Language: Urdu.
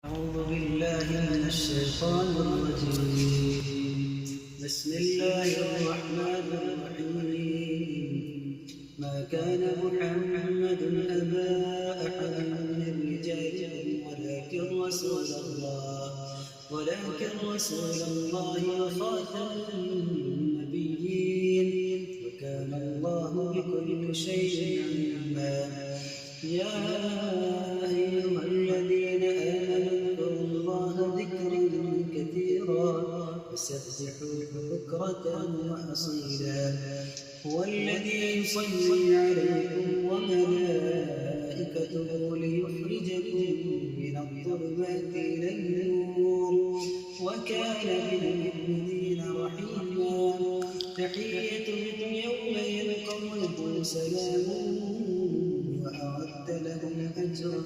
أعوذ بالله من الشيطان الرجيم. بسم الله الرحمن الرحيم. ما كان محمد أبا أحد من رجالكم ولكن رسول الله وخاتم النبيين، وكان الله بكل شيء عليما. يا أيها الذين آمنوا اذكروا الله ذكرا كثيرا وسبحوه بكرة وأصيلا. هو الذي يصلي عليكم وملائكته ليخرجكم من الظلمات إلى النور، وكان بالمؤمنين رحيما. تحيتهم يوم يلقونه سلام وأعد لهم أجرا